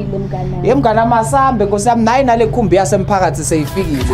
Siyabonile mngani. Yemngana masambe Nkosi yami nayi nale khumbi yasemphakathi seyifikile.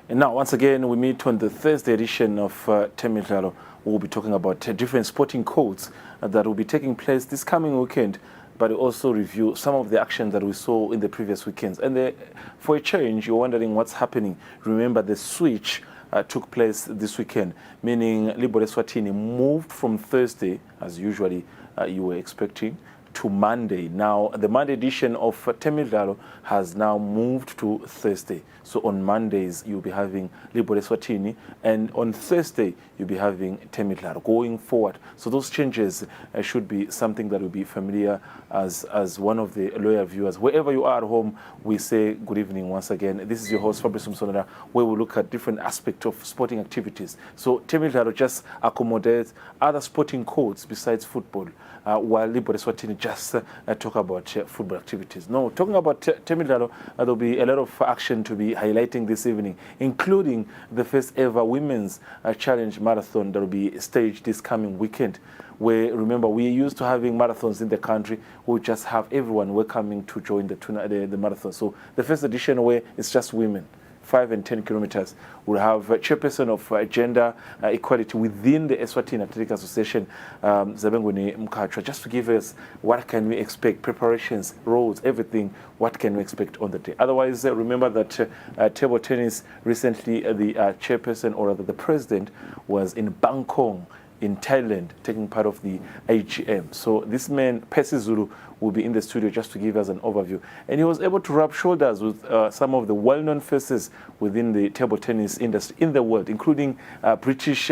And now, once again, we meet on the Thursday edition of Temidlalo. We'll be talking about different sporting codes that will be taking place this coming weekend, but also review some of the action that we saw in the previous weekends. And for a change, you're wondering what's happening. Remember, the switch took place this weekend, meaning Libhola Eswatini moved from Thursday, as usually you were expecting, to Monday. Now, the Monday edition of Temidlalo has now moved to Thursday. So on Mondays, you'll be having Libhola Eswatini, and on Thursday, you'll be having Temidlalo going forward. So those changes should be something that will be familiar as one of the loyal viewers. Wherever you are at home, we say good evening once again. This is your host, Fabrice Msonera, where we look at different aspects of sporting activities. So Temidlalo just accommodates other sporting codes besides football, while Libhola Eswatini just talk about football activities. No, talking about Temidlalo, there'll be a lot of action to be highlighting this evening, including the first ever women's challenge marathon that will be staged this coming weekend. Where, remember, we used to having marathons in the country. We just have everyone welcoming to join the marathon. So the first edition where it's just women, 5 and 10 kilometers. We'll have a chairperson of gender equality within the Eswatini Athletic Association, Zabengweni Mkachwa, just to give us what can we expect, preparations, roads, everything, what can we expect on the day. Otherwise, remember that table tennis recently, the chairperson, or rather the president, was in Bangkok, in Thailand, taking part of the AGM. So this man, Percy Zulu, will be in the studio just to give us an overview. And he was able to rub shoulders with some of the well-known faces within the table tennis industry in the world, including British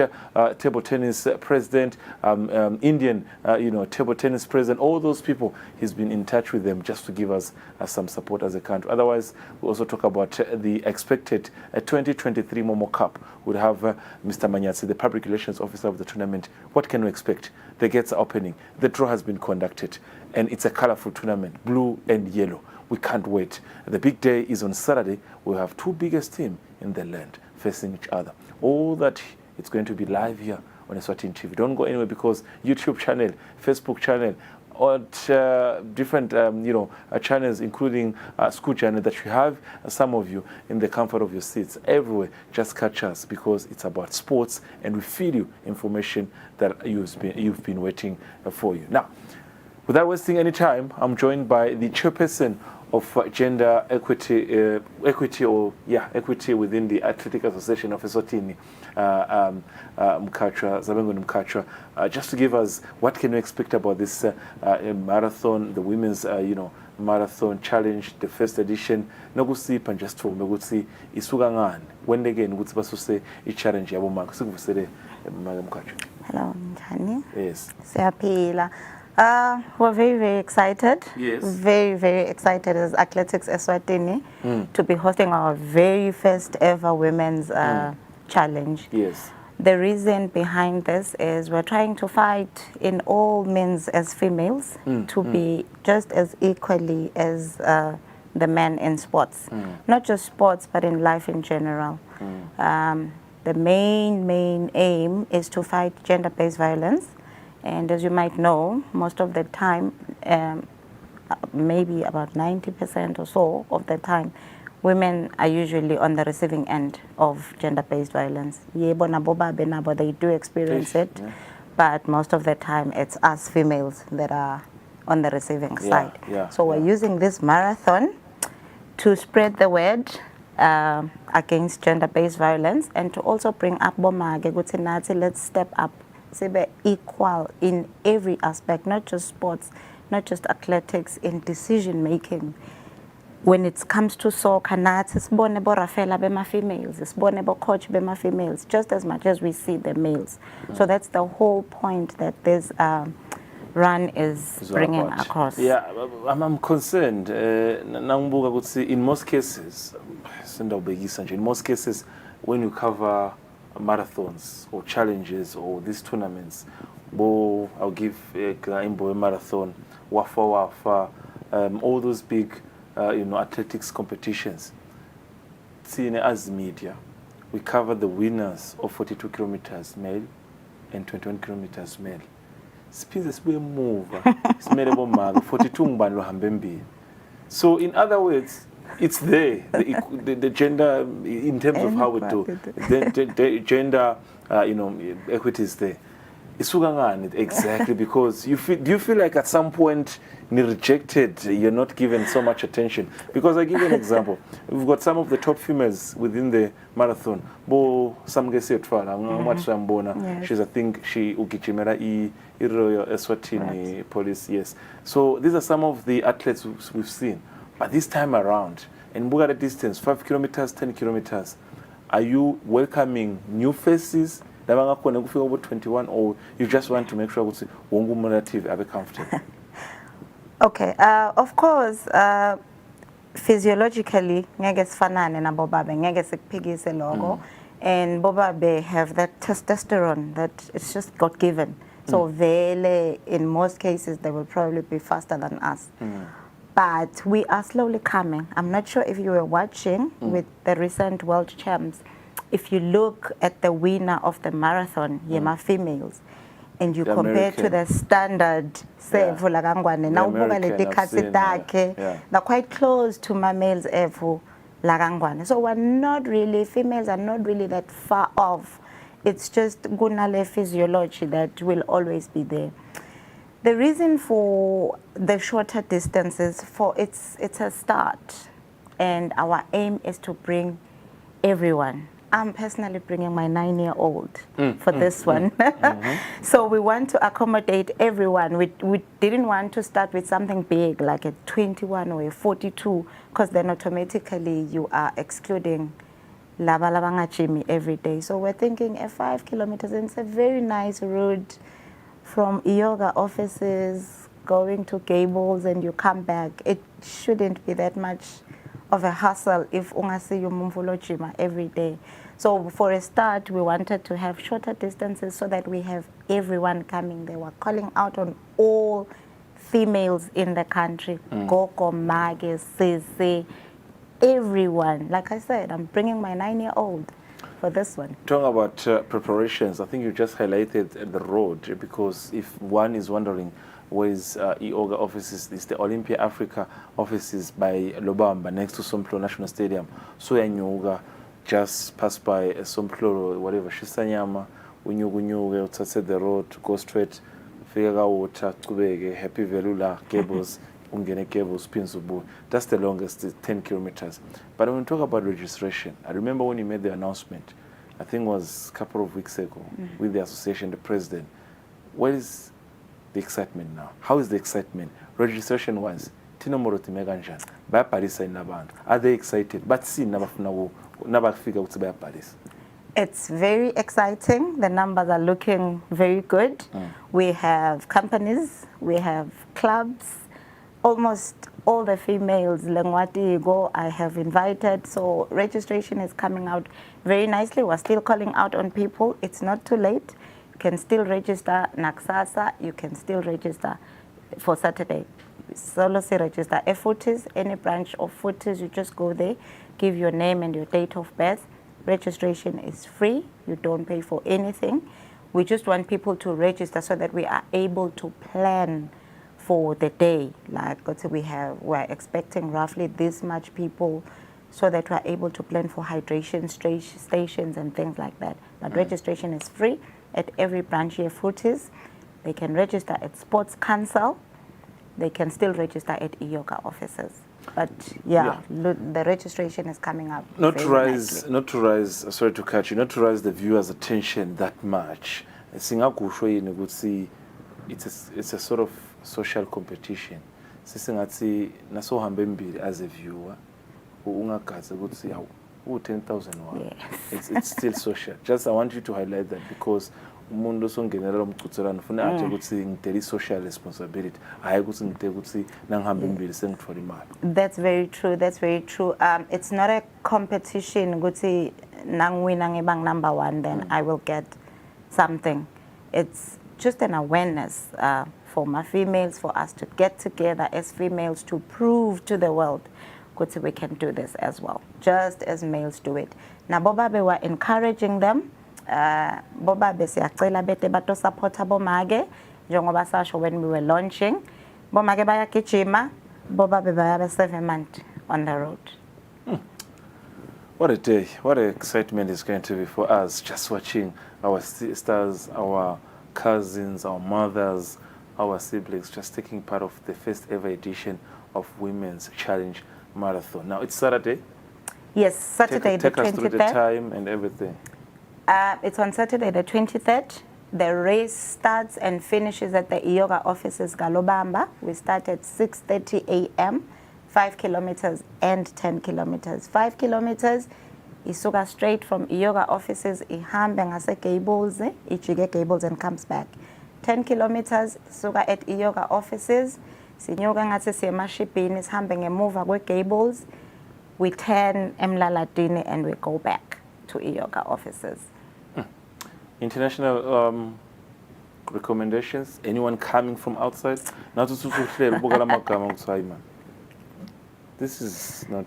table tennis president, Indian table tennis president, all those people. He's been in touch with them just to give us some support as a country. Otherwise, we also talk about the expected 2023 Momo Cup. We'll have Mr. Manyatsi, the public relations officer of the tournament. What can we expect? The gates are opening. The draw has been conducted. And it's a colorful tournament, blue and yellow. We can't wait. The big day is on Saturday. We'll have two biggest teams in the land facing each other. All that, it's going to be live here on Eswatini TV. Don't go anywhere, because YouTube channel, Facebook channel, different channels, including school channel that you have some of you in the comfort of your seats everywhere. Just catch us because it's about sports and we feed you information that you've been waiting for you. Now, without wasting any time, I'm joined by the chairperson of gender equity within the Athletic Association of Eswatini, Zabengoni Mkachwa, just to give us what can we expect about this marathon, the women's marathon challenge, the first edition. Nokusi just to nokusi isuka ngani when again ukuthi basuse i-challenge yabo manga sikuvusele Mkachwa. Hello, Njani. Yes. Siyaphila. We're very, very excited. Yes. Very, very excited as Athletics Eswatini to be hosting our very first ever women's challenge. Yes. The reason behind this is we're trying to fight in all men's as females to be just as equally as the men in sports. Not just sports, but in life in general. The main aim is to fight gender-based violence. And as you might know, most of the time, maybe about 90% or so of the time, women are usually on the receiving end of gender-based violence. Yebo nabo babe nabo, they do experience it, but most of the time it's us females that are on the receiving side. So we're using this marathon to spread the word against gender-based violence and to also bring up bomage ukuthi nathi let's step up. Be equal in every aspect, not just sports, not just athletics, in decision making. When it comes to soccer, sibone bo Rafaela bema females, sibone bo coach bema females, just as much as we see the males. So that's the whole point that this run is bringing across. Yeah, I'm concerned. In most cases, when you cover marathons or challenges or these tournaments, I'll give a marathon, Wafa, all those big athletics competitions. Seeing as media, we cover the winners of 42 kilometers male and 21 kilometers male. Move 42. So in other words, it's there, the gender, in terms of how we do, the gender, equity is there. Exactly, because do you feel like at some point you're rejected, you're not given so much attention? Because I give you an example. We've got some of the top females within the marathon. She's, I think, she ukichimera Libhola Eswatini police, yes. So these are some of the athletes we've seen. But this time around, and look at the distance, 5 kilometers, 10 kilometers, are you welcoming new faces? 21, or you just want to make sure that Wongu Monative are comfortable? Okay, of course, physiologically, ngeges fanane na bobabe, ngeges pigise logo, and bobabe have that testosterone that it's just God given. So vele, in most cases, they will probably be faster than us. But we are slowly coming. I'm not sure if you were watching with the recent World Champs. If you look at the winner of the marathon, Yema females, and you compare to the standard, say, Vulagangwane, now they're quite close to my males, Lagangwane. So we're not really, females are not really that far off. It's just gunale physiology that will always be there. The reason for the shorter distances, it's a start, and our aim is to bring everyone. I'm personally bringing my 9-year-old for this one. So we want to accommodate everyone. We didn't want to start with something big like a 21 or a 42, because then automatically you are excluding Laba every day. So we're thinking a 5 kilometers, and it's a very nice route from yoga offices going to Gables, and you come back. It shouldn't be that much of a hassle if ungasi yumumvulo jima every day. So for a start, we wanted to have shorter distances so that we have everyone coming. They were calling out on all females in the country. Gogo, Mage, Sese, everyone. Like I said, I'm bringing my 9-year-old for this one. Talking about preparations, I think you just highlighted the road, because if one is wondering, where's IOGA offices, it's the Olympia Africa offices by Lobamba next to Somplo National Stadium. So Nyuga just pass by Somplo, whatever, Shisanyama, unyugu, uthathe the road, go straight, figure water, kubege, happy velula, cables, ungene cables, Pinsubu. That's the longest, 10 kilometers. But when we talk about registration, I remember when you made the announcement, I think it was a couple of weeks ago, with the association, the president. What is the excitement now? How is the excitement? Registration wise, Tino Moroti Meganjan, by Paris in Naban. Are they excited? But see, never figure out by Paris. It's very exciting. The numbers are looking very good. We have companies, we have clubs, almost all the females, Lengwati Go, I have invited. So registration is coming out very nicely. We're still calling out on people. It's not too late. You can still register Naksasa. You can still register for Saturday. Solo say register Footies, any branch of Footies, you just go there, give your name and your date of birth. Registration is free. You don't pay for anything. We just want people to register so that we are able to plan for the day. Like we're expecting roughly this much people so that we're able to plan for hydration stations and things like that. But registration is free at every branch here, Footies. They can register at Sports Council. They can still register at IOGA offices. But the registration is coming up. Not to rise, sorry to catch you, not to rise the viewers' attention that much. Singakusho would see it's a sort of social competition. Sisingatsi naso hambembili as a viewer, ungakaze would see how 10,000 won. It's still social. Just I want you to highlight that because umuntu songenera umkutselana ufuna athi ukuthi ngiteli social responsibility hayi ukuthi ngite ukuthi nangihambe imbili sengithola imali. That's very true. That's very true. It's not a competition ukuthi nangwina ngebang number 1 then I will get something. It's just an awareness for my females, for us to get together as females to prove to the world that we can do this as well, just as males do it. Now, Bobabe were encouraging them. Bobabe siyacela bete bato supporta bomage njengoba sasho when we were launching. Bomage bayagijima, Bobabe bayabe 7 months on the road. What a day, what an excitement it's going to be for us just watching our sisters, our cousins, our mothers, our siblings just taking part of the first ever edition of Women's Challenge Marathon. Now it's Saturday. Yes, Saturday take the 23rd. Take us through the time and everything. It's on Saturday the 23rd. The race starts and finishes at the IOGA offices Galobamba. We start at 6:30 a.m., 5 kilometers and 10 kilometers. 5 kilometers, isuka straight from IOGA offices, ihambe ngase Gables, ijike Gables and comes back. 10 kilometers, isuka at IOGA offices, sinyoka ngathi siyemashibhini, sihambe ngemuva kwe-Gables, we turn eMlaladini and we go back to IOGA offices. International recommendations? Anyone coming from outside? This is not.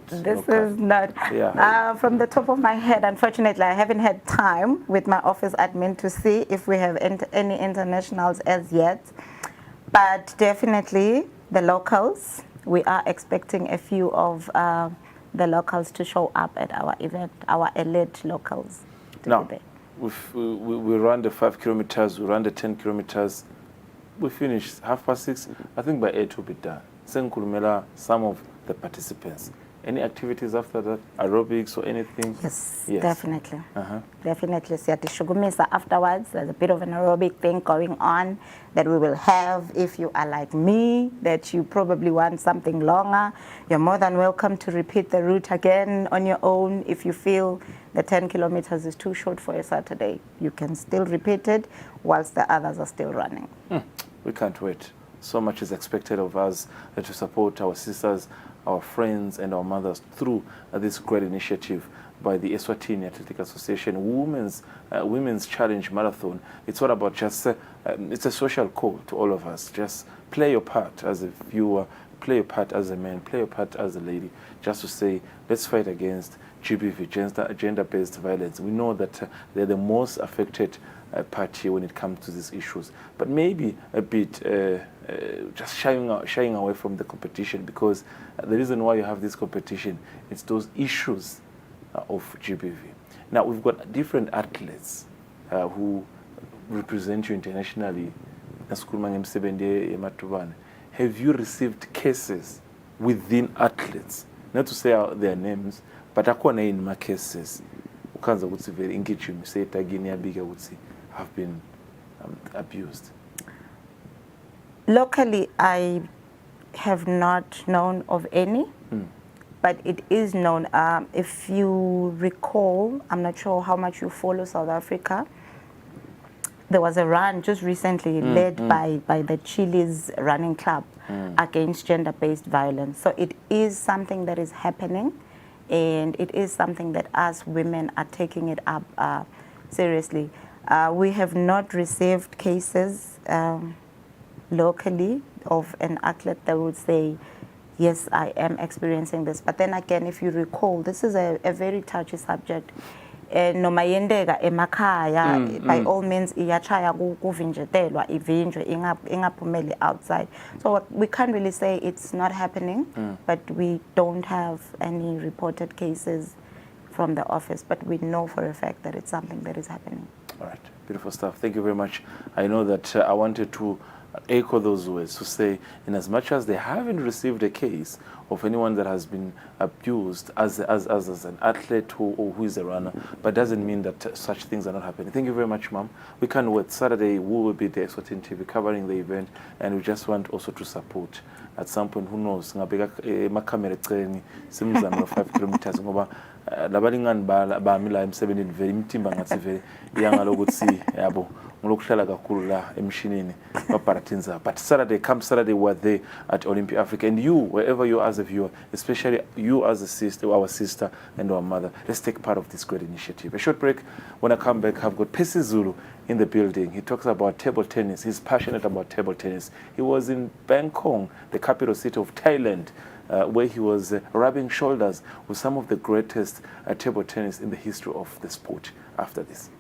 Yeah. From the top of my head, unfortunately, I haven't had time with my office admin to see if we have any internationals as yet. But definitely the locals. We are expecting a few of the locals to show up at our event, our elite locals. Now, we run the 5 kilometers, we run the 10 kilometers. We finish 6:30. I think by 8 we'll be done. Senkulumela, some of the participants. Any activities after that, aerobics or anything? Yes. Definitely. Definitely. Siyatishugumisa afterwards. There's a bit of an aerobic thing going on that we will have. If you are like me, that you probably want something longer, you're more than welcome to repeat the route again on your own. If you feel the 10 kilometers is too short for a Saturday, you can still repeat it whilst the others are still running. We can't wait. So much is expected of us to support our sisters, our friends and our mothers through this great initiative by the Eswatini Athletic Association Women's Challenge Marathon. It's all about just, it's a social call to all of us. Just play your part as a viewer, play your part as a man, play your part as a lady, just to say, let's fight against GBV, gender-based violence. We know that they're the most affected party when it comes to these issues, but maybe a bit just shying away from the competition, because the reason why you have this competition is those issues of GBV. Now we've got different athletes who represent you internationally. Have you received cases within athletes? Not to say out their names, but akona in my cases. Ukanza ukuthi very engaging say tagini abika ukuthi have been abused. Locally, I have not known of any, but it is known. If you recall, I'm not sure how much you follow South Africa. There was a run just recently led by the Chile's running club against gender-based violence. So it is something that is happening, and it is something that us women are taking it up seriously. We have not received cases locally of an athlete that would say, yes, I am experiencing this. But then again, if you recall, this is a very touchy subject. Noma yendeka emakhaya, by all means iyachaya kuvinjetelwa ivinjwe ingaphumeli outside. So we can't really say it's not happening, but we don't have any reported cases from the office, but we know for a fact that it's something that is happening. All right, beautiful stuff. Thank you very much. I know that I wanted to echo those words to say, in as much as they haven't received a case of anyone that has been abused as an athlete or who is a runner, but doesn't mean that such things are not happening. Thank you very much, ma'am. We can't wait. Saturday we will be there, Eswatini TV, covering the event, and we just want also to support. At some point, who knows, ngabeka makamera training simzama 5 kilometers ngoba labalingani bamila M7 very imtimba ngathi very yangalokuthi yabo ngolokuhlala kakhulu la emshinini baparatinza. But Saturday, come Saturday, we're there at Olympia Africa, and you, wherever you are as a viewer, especially you as a sister, our sister and our mother, let's take part of this great initiative. A short break. When I come back, I've got Pesi Zulu in the building. He talks about table tennis. He's passionate about table tennis. He was in Bangkok, the capital city of Thailand, where he was rubbing shoulders with some of the greatest table tennis in the history of the sport. After this.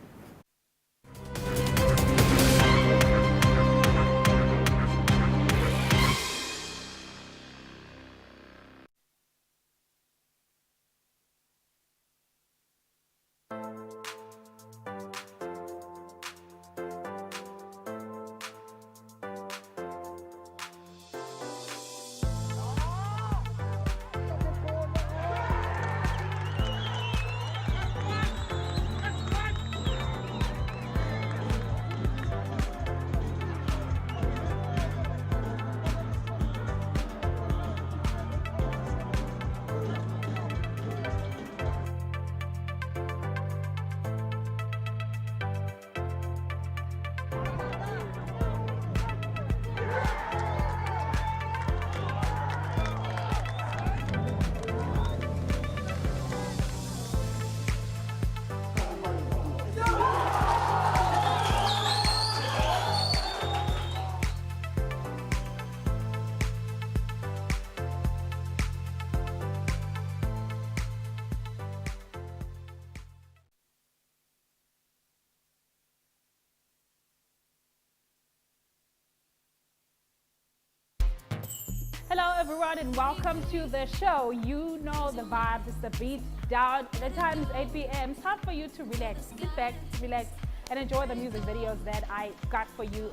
Hello everyone and welcome to the show. You know the vibes, it's the beat down. The time is 8 p.m. It's time for you to relax, sit back, relax, and enjoy the music videos that I got for you.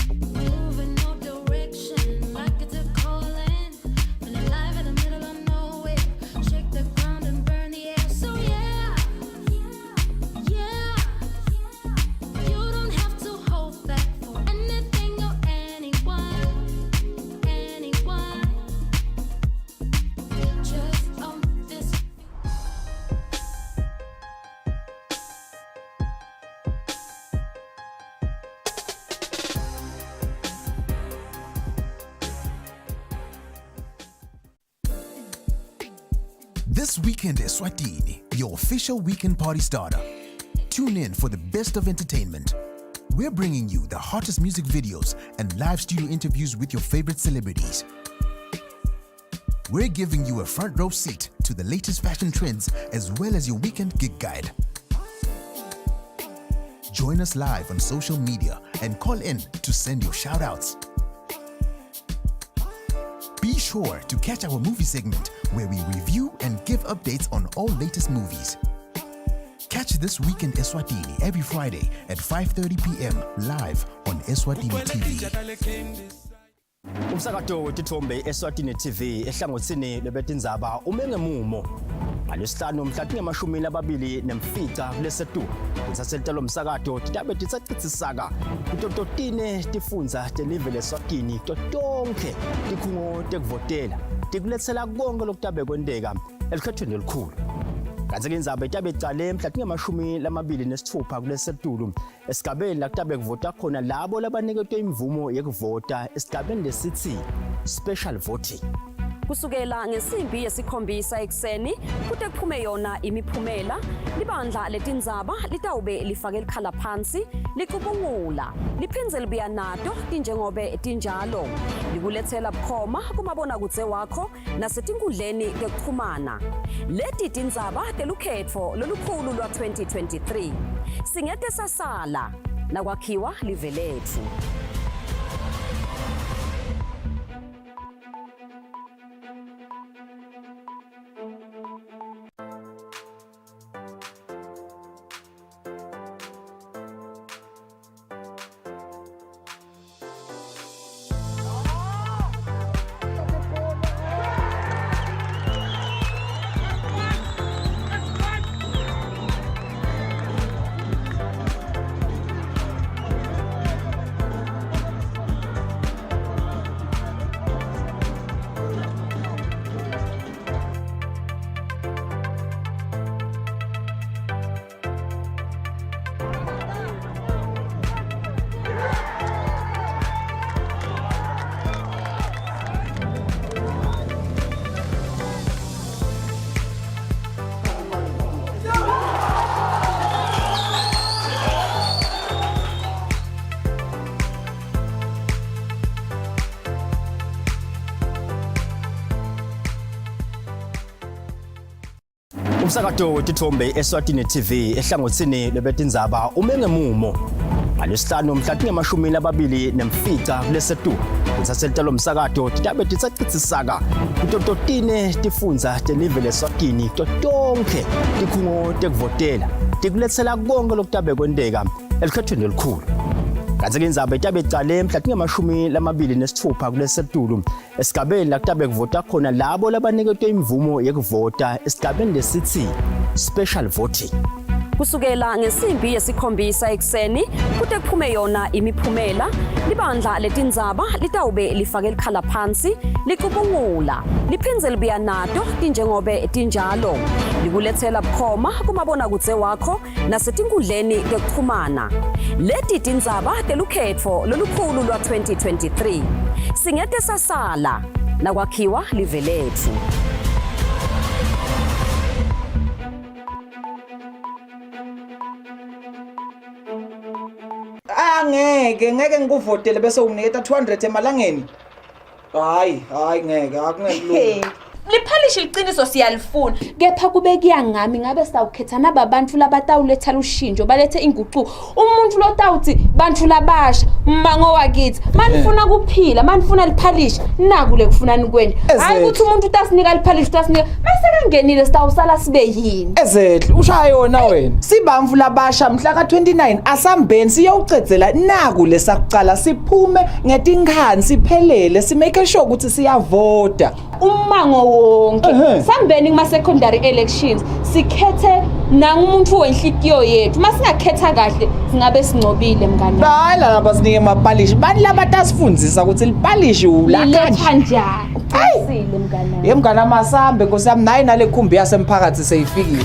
Moving no direction, like it's a calling. When you're alive in the middle of nowhere, shake the ground and burn the air. So yeah, you don't have to hold back for anything or anyone. Just own this. This weekend Eswatini, your official weekend party starter. Tune in for the best of entertainment. We're bringing you the hottest music videos and live studio interviews with your favorite celebrities. We're giving you a front row seat to the latest fashion trends as well as your weekend gig guide. Join us live on social media and call in to send your shout-outs. Be sure to catch our movie segment where we review and give updates on all latest movies. Catch This Week in Eswatini every Friday at 5:30 p.m. live on Eswatini TV. Umsakato wetithombe Eswatini TV ehlangothini lebetindzaba umengemumo. Ngalesihlanu mhla tinge-27 kulesetu. Insaselitalo umsakato titabe titsacitsisaka titototine tifundza telive leswatini totonke tikhungo tekuvotela tikuletsela konke lokutabe kwenteka elikhethweni elikhulu. Kanti-ke indzaba itabe icale mhla tinge-26 kulesetulu esigabeni lakutabe kuvota khona labo labaniketwe imvumo yekuvota esigabeni lesithi special voting. Kusukela ngesimbi yesikhombisa ekseni kute kuphume yona imiphumela, libandla letindzaba litawube lifake likhala phansi licubungula liphindze libuya nato tinjengobe tinjalo likulethela bukhoma kumabonakudze wakho nasetinkundleni tekuchumana. Leti tindzaba telukhetfo lolukhulu lwa 2023 singete sasala nakwakhiwa live letfu. Umsakato wetithombe Eswatini TV ehlangothini lebetindzaba umengemumo. Ngalesihlanu mhla tinge-27 kulesetu. Insaselitalo umsakato titabe titsacitsisaka titototine tifundza telive leswatini totonke tikhungo tekuvotela tikuletsela konke lokutabe kwenteka elikhethweni elikhulu. Kanti-ke indzaba itabe icale mhla tinge-26 kulesetulu esigabeni lakutabe kuvota khona labo labaniketwe imvumo yekuvota esigabeni lesithi special voting. Kusukela ngesimbi yesikhombisa ekseni kute kuphume yona imiphumela, libandla letindzaba litawube lifake likhala phansi licubungula liphindze libuya nato tinjengobe tinjalo likulethela bukhoma kumabonakudze wakho nasetinkundleni tekuchumana. Leti tindzaba telukhetfo lolukhulu lwa 2023 singete sasala nakwakhiwa live letfu. Ngeke ngikuvotele bese unginiketa 200 emalangeni. Hayi ngeke akungelula. Liphalishi liqiniso siyalifuna kepha kube kuyangami ngabe sawukhetha naba bantu labatawuletha ushintsho balethe inguquko umuntu lotawuthi bantu labasha mmango wakithi manifuna kuphila manifuna liphalishi nakule kufunani kweni hayi ukuthi umuntu utasinika liphalishi utasinika mase kangenile sitawusala sibe yini Ezehle ushaya yona wena sibamvu labasha mhla ka29 asambeni siyowucedzela naku lesakucala siphume ngetinkhani siphelele simake sure ukuthi siyavota ummango wonke sambeni kuma secondary elections sikhethe nangumuntu wenhlitiyo yethu masingakhetha kahle singabe singcobile mngani hayi laba sinike amapalishi bani labatasifundisa ukuthi lipalishi uletha njani ayisile mngani yemngana masambe nkosiyami nayi nale khumbi yasemphakathi seyifikile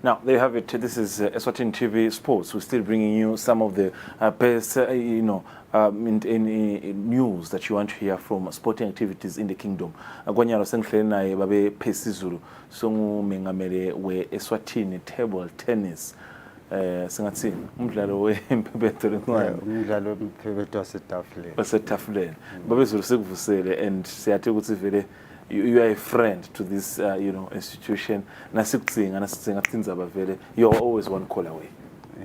Now, there you have it. This is Eswatini TV Sports. We're still bringing you some of the best, in news that you want to hear from sporting activities in the kingdom. Agwanyalo sengihlele naye babe phezulu songumengameli we Eswatini table tennis. Singathi umdlalo wempepetho lencane. Umdlalo wempepetho wasetafuleni. Wasetafuleni. Babezulu sekuvusele and siyathi ukuthi vele you are a friend to this institution. You're always one call away.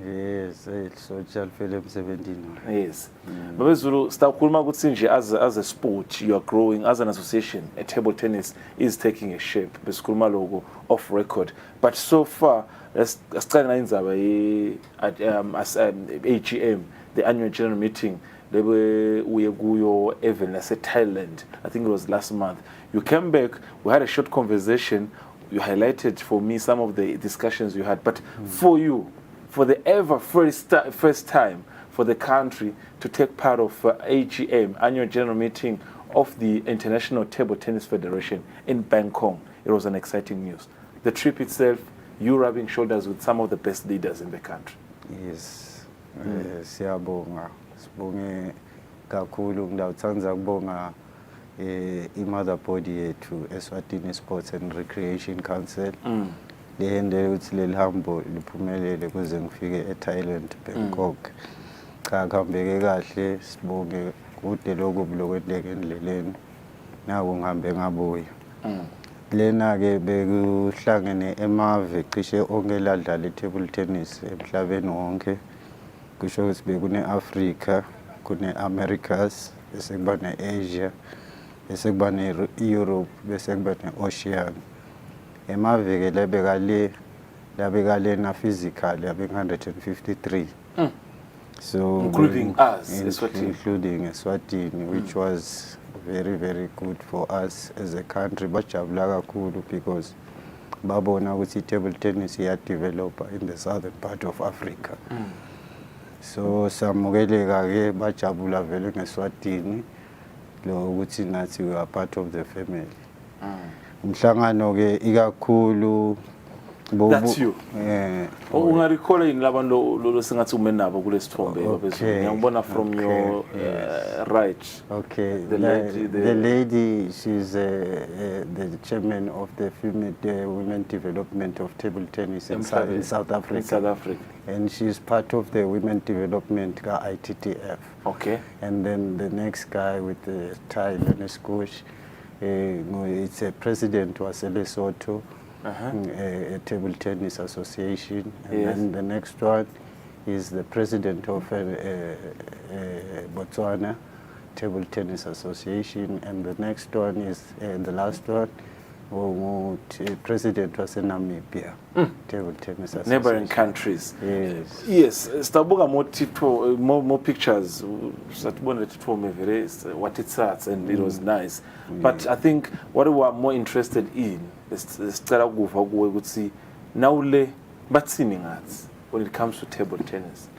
Yes, social film 17. Yes. Babezulu stakhuluma ukuthi nje as a sport you are growing, as an association, a table tennis is taking a shape. Besikhuluma logo off record. But so far let's start indaba at AGM, the annual general meeting. They were even Thailand. I think it was last month. You came back, we had a short conversation. You highlighted for me some of the discussions you had. But for you, for the ever first time for the country to take part of AGM, annual general meeting of the International Table Tennis Federation in Bangkok, it was an exciting news. The trip itself, you rubbing shoulders with some of the best leaders in the country. Yes, siyabonga. Sibonge kakhulu ngidawuthanda ukubonga i-mother body yethu Eswatini Sports and Recreation Council. Lihendele ukuthi leli hambo liphumelele kuze ngifike eThailand, Bangkok. Cha kuhambeke kahle, sibonge kude lokho bulokwendleke endleleni. Naku ngihambe ngabuya. Lena ke bekuhlangene emave cishe onke ladlala i-table tennis emhlabeni wonke. Kusho ukuthi bekune Africa, kune Americas, bese kuba ne-Asia, bese kuba ne-Europe, bese kuba ne-Oceania. Emaveke labekale na physical yabe 153. So including us, including Eswatini, which was very, very good for us as a country. Bajabula kakhulu because babona ukuthi table tennis develop in the southern part of Africa. So samukeleka ke bajabula vele ngeSwatini lo ukuthi nathi we are part of the family. Umhlangano ke ikakhulu that's you. Ungaricall in labantu lo singathi ume nabo kulesithombe babezulu. Ngiyabona from your right. Okay. The lady, she's the chairman of the women development of table tennis in South Africa. In South Africa. And she's part of the women development ITTF. Okay. And then the next guy with the tie Lennis Kush, it's a president was Lesotho. A table tennis association, and then the next one is the president of Botswana Table Tennis Association, and the next one is the last one, president was in Namibia Table Tennis Association. Neighboring countries. Yes. Yes. Stabuga more pictures. What it starts, and it was nice. But I think what we were more interested in is now when it comes to table tennis.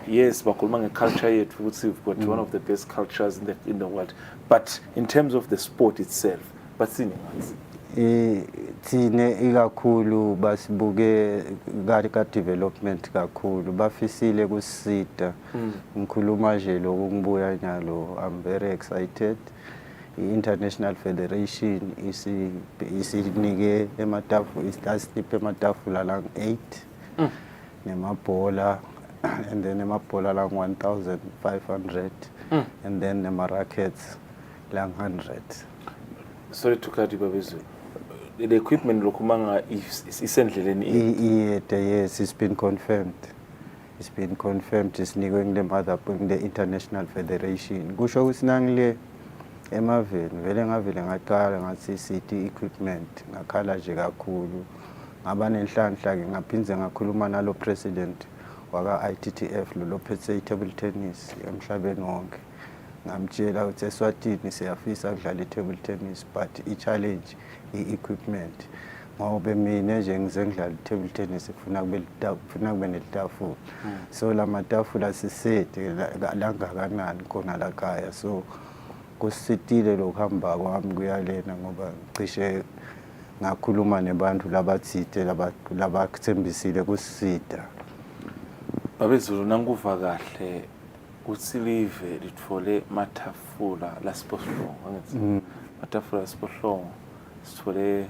Yes, bakuluma culture yet we've got one of the best cultures in the world. But in terms of the sport itself, thine ikakhulu basibuke ka development kakhulu bafisile kusita ngikhuluma nje lokungibuya nyalo. I'm very excited. International Federation isinike isiphe ematafula lang 8 nemabhola and then nemabhola lang 1,500 and then nemarackets lang 100. Sorry to cut you, Babezu. The equipment lokumanga is essentially yes, it's been confirmed. It's been confirmed. It's niggling them other the International Federation. Kusho usinangle emaveni vele ngavele ngaqala ngathi city equipment ngakhala nje kakhulu ngaba nenhlanhla ke ngaphinze ngakhuluma nalo president waka ITTF lo phethe table tennis emhlabeni wonke ngamtshela ukuthi eSwatini siyafisa ukudlala table tennis but i-challenge i-equipment ngoba mina nje ngize ngidlala table tennis kufuna kube netafula so lamatafula sisede langakanani khona la khaya so kusitile lokuhamba kwami kuyalena ngoba cishe ngakhuluma nebantu labathite labakuthembisile kusida. Babezulu nanguva kahle uthi live litfole matafula la siphohlongo angithi matafula siphohlongo sithole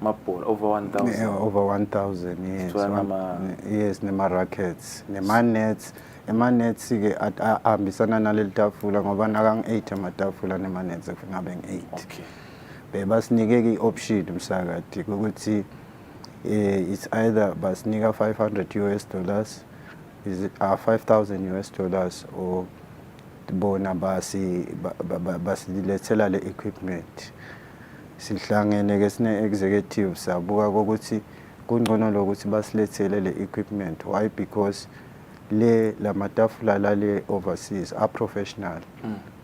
mabhola over 1000 Yeah, over 1000 yes. Yes, nema rackets nema nets. Ema-nets ke ahambisana naleli tafula ngoba nakangi-8 amatafula nema-nets kufanele abe ngi-8. Okay. Bebasinike i-option msakati ukuthi it's either basinika $500 is it 5,000 US dollars or bona basilethela le equipment. Sihlangene ke sine executive sabuka ukuthi kungcono lokuthi basilethele le equipment. Why? Because la matafula lale overseas are professional.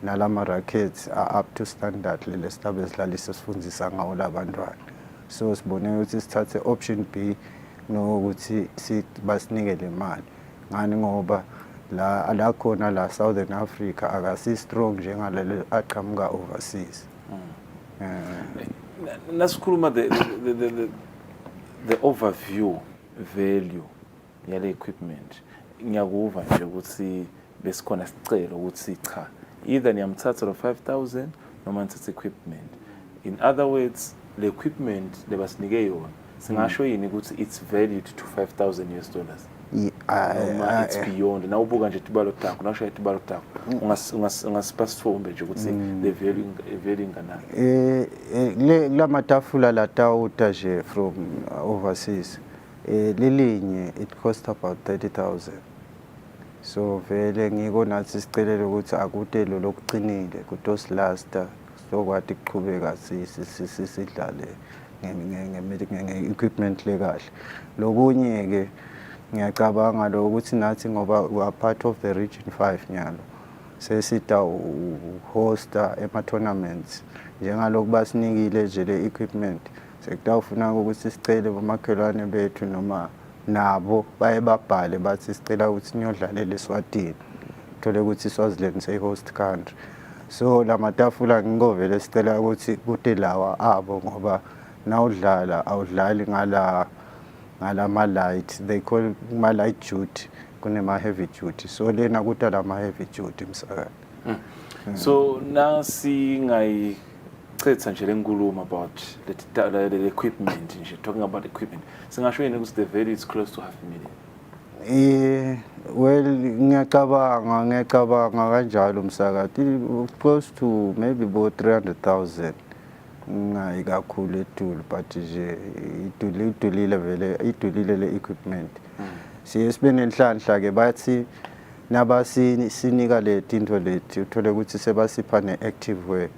Nalama rackets are up to standard le stabe sidlalisa sifundisa ngawo labantwana. So sibone ukuthi sithathe option B no ukuthi basinike le mali. Ngani ngoba la khona la Southern Africa akasi strong njengalelo aqhamuka overseas. Nasikhuluma the overview value yale equipment. Ngiyakuva nje ukuthi besikhona sicelo ukuthi cha either niyamthatha lo 5000 noma nithatha equipment. In other words, the equipment lebasinike yona singasho yini ukuthi it's valued to $5,000 US dollars. Noma it's beyond. Na ubuka nje tibalo takho nasho tibalo takho ungasipasifombe nje ukuthi the value inganani. La matafula la tauta nje from overseas. Lilinye it cost about 30,000. So vele ngiko nathi sicelele ukuthi akutelo lokucinile kutos lasta sokwathi kuqhubeka sidlale nge-equipment le kahle. Lokunye ke ngiyacabanga lo ukuthi nathi ngoba we are part of the region 5 nyalo sesita hosta ema-tournaments njengalokhu basinikile nje le equipment sekutawufuna ukuthi sicele bomakhelwane bethu noma nabo baye babhale bathi sicela ukuthi niyodlalela eSwatini thole ukuthi iSwaziland sey-host country. So la matafula ngingovele sicela ukuthi kude lawa abo ngoba nawudlala awudlali ngala ma-light, they call ma-light duty kunema-heavy duty. So lena kutala ma-heavy duty msakani. So nasi cetha nje lenkulumo about the equipment nje talking about equipment singasho yini ukuthi the value is close to $500,000. Well ngiyacabanga kanjalo msakati close to maybe about 300,000 ngayi kakhulu etulu but nje idulile vele idulile le equipment. Sibe nenhlanhla ke bathi nabasinika le tinto lethi uthole ukuthi sebasipha ne-active wear.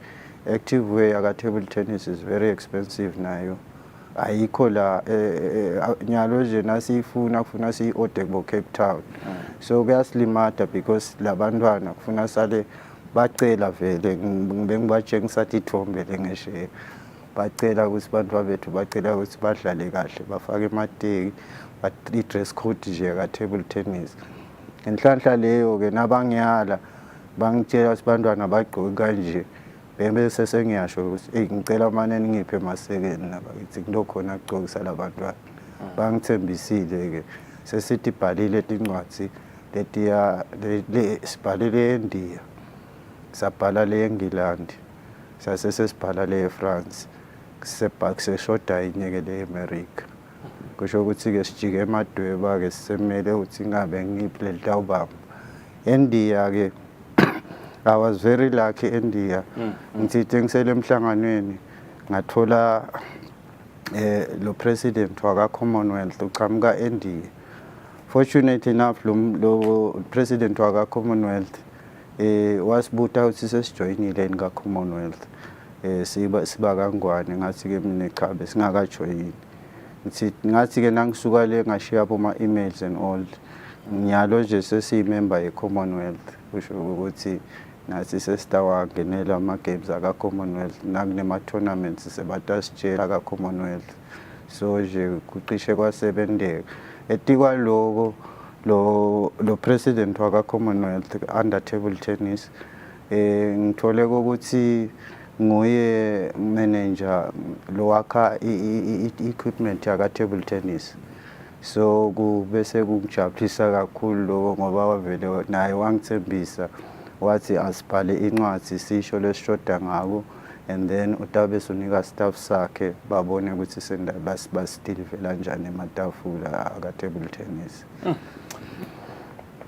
Active wear aka table tennis is very expensive nayo. Ayikho la nyalo nje nasifuna kufuna si-order bo Cape Town. So kuyasilimata because labantwana kufuna sale bacela vele bengibatshengisa ithombe lengeshe. Bacela ukuthi abantu bethu bacela ukuthi badlale kahle bafake emateki but i-dress code nje aka table tennis. Inhlanhla leyo ke nabangiyala bangitshela ukuthi bantwana bagqoke kanje. Bese sengiyasho ukuthi ngicela manje ningiphe emasekeni nabakithi kunokhona agcokisa labantwana. Bangithembisile ke sesithi ibhalile incwadi letiya le sibhalile eNdiya. Sabhala le eNgilandi. Sasesibhala le eFrance. Seshoda inyeke le eAmerica. Kusho ukuthi ke sijike emadweba ke sisemele ukuthi ngabe ngiphi le hlawubamba. eNdiya ke I was very lucky in India. Ngithi ngisele emhlanganweni ngathola lo president waka Commonwealth uqhamuka eNdiya. Fortunately enough lo president waka Commonwealth wasibutha ukuthi sesijoyinile ka Commonwealth. Siba kangwane ngathi ke mina echabe singakajoyini. Ngathi ke nangisuka le ngashiya boma emails and all. Nyalo nje sesiyimember ye Commonwealth. Kusho ukuthi nathi sesitawa ngenela ama games aka Commonwealth nakunema tournaments sebatasitshela ka Commonwealth. So nje kuqishe kwasebendeka etikwa lo president waka Commonwealth under table tennis ngithole ukuthi nguye manager lo wakha equipment yaka table tennis. So kubese kungijabulisa kakhulu lokho ngoba wavele naye wangithembisa wathi asibhale incwadi sisho lesishoda ngako, and then utabe sonika staff sakhe babone ukuthi bastilivela kanjani ematafula aka table tennis.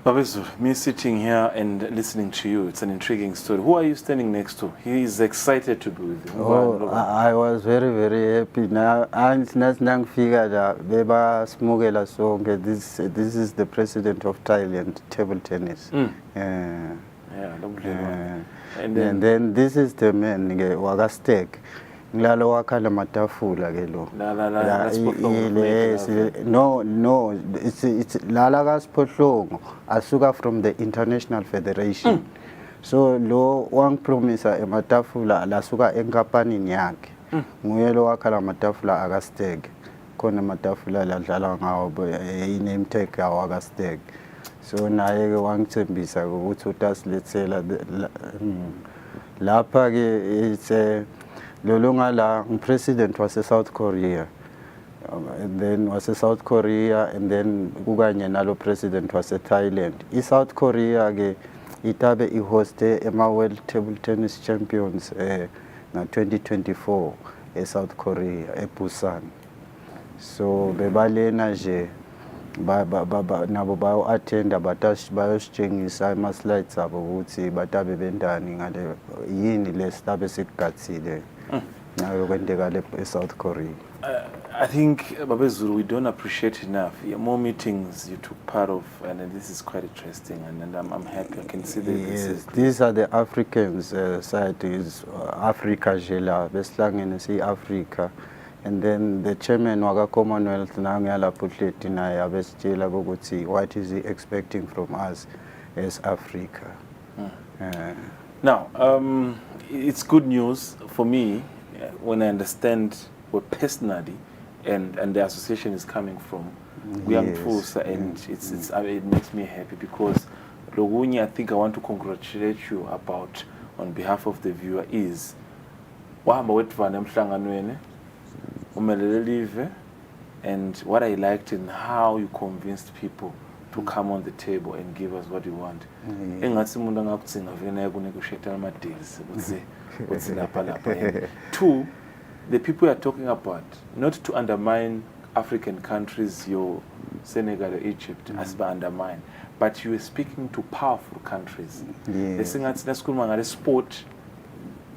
Babezu, me sitting here and listening to you, it's an intriguing story. Who are you standing next to? He is excited to be with you. Oh, I was very, very happy. Now, nangifika la beba smugela sonke. This is the president of Thailand table tennis. Yeah, lovely one. And then this is the man wakasteg. Ngilalo wakhala matafula ke lo. No, it's lala kaSiphohlongo asuka from the international federation. So lo wangiphromisa ematafula lasuka enkampanini yakhe. Nguye lo wakhala matafula akasteg. Khona matafula ladlala ngawo name tag wakasteg. So naye ke wangithembisa ukuthi utasilethela lapha ke it's Lolongala, president was a South Korea, and then was a South Korea, and then Uganda nalo president was a Thailand. In South Korea, itabe hoste Emma World Table Tennis Champions na 2024 South Korea Busan. So bebalena je nabo ba attend abatash bayositshengisa ama slides abo ukuthi batabe bendani ngale yini lesitabe sikugatsile. South Korea. I think, Babezulu, we don't appreciate enough. More meetings you took part of, and this is quite interesting, and I'm happy I can see that. Yes, these are the Africans side is Africa Jela, Beslangen see Africa, and then the chairman of Commonwealth Nangala Putletina Abestela Boguti, what is he expecting from us as Africa? Now, it's good news for me when I understand where personally and the association is coming from. Young Fusa, and it makes me happy because Loguni, I think I want to congratulate you about on behalf of the viewer is and what I liked in how you convinced people to come on the table and give us what you want. Two, the people you are talking about, not to undermine African countries, your Senegal or Egypt, as by undermine, but you are speaking to powerful countries. The singer sport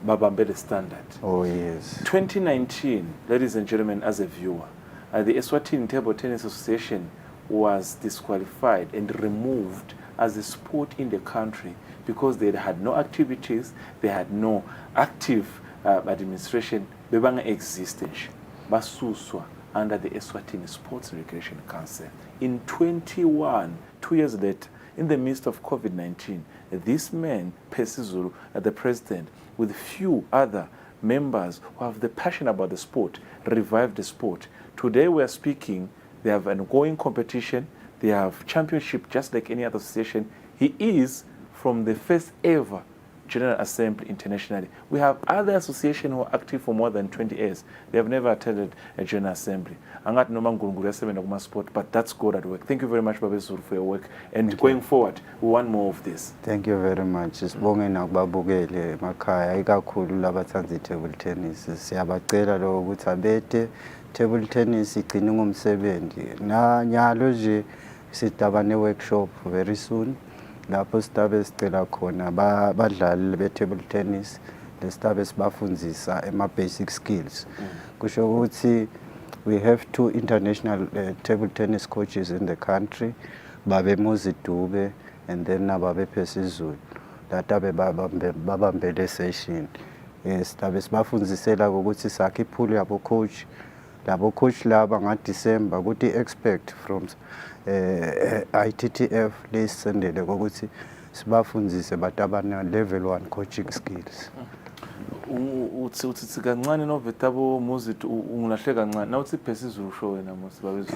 Babambele standard. Oh yes. 2019, ladies and gentlemen, as a viewer, the Eswatini Table Tennis Association was disqualified and removed as a sport in the country because they had no activities, they had no active administration, bebanga existence, basuswa under the Eswatini Sports and Recreation Council. In 21, 2 years later, in the midst of COVID-19, this man, Pesizulu, the president, with few other members who have the passion about the sport, revived the sport. Today we are speaking, they have an ongoing competition, they have championship just like any other association. He is from the first ever General Assembly internationally. We have other associations who are active for more than 20 years. They have never attended a General Assembly. But that's good at work. Thank you very much, Babezulu, for your work. And going forward, we want more of this. Thank you very much. Sibonge nakubabukele emakhaya ikakhulu labathanda table tennis. Siyabacela lo ukuthi abete table tennis igcine ngumsebenzi. Na nyalo nje sitaba ne workshop very soon. Lapho sitabe sicela khona badlali be table tennis lesitabe sibafundzisa ema basic skills. Kusho ukuthi we have 2 international table tennis coaches in the country, Babe Mozidube and then Nababe Pesizulu. Databe babambele session. Yes, tabe sibafundzisela ukuthi sakhe ipool yabo coach. Labo coach laba nga December ukuthi expect from ITTF lesendele ukuthi sibafundzise batabana level 1 coaching skills. Uthi kancane novetabo Mozit ungilahle kancane. Now uthi Pesizulu show wena Mosibabezu.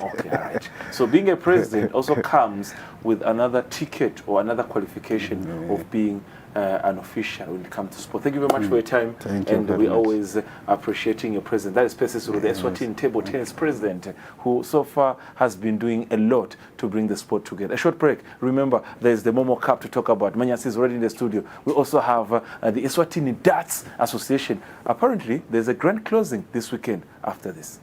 Okay, right. So being a president also comes with another ticket or another qualification of being unofficial when it comes to sport. Thank you very much for your time. Thank you and very we're much. always appreciating your presence. That is Pesisulu, the Eswatini table tennis president, who so far has been doing a lot to bring the sport together. A short break. Remember, there's the Momo Cup to talk about. Manyasi is already in the studio. We also have the Eswatini Darts Association. Apparently, there's a grand closing this weekend after this.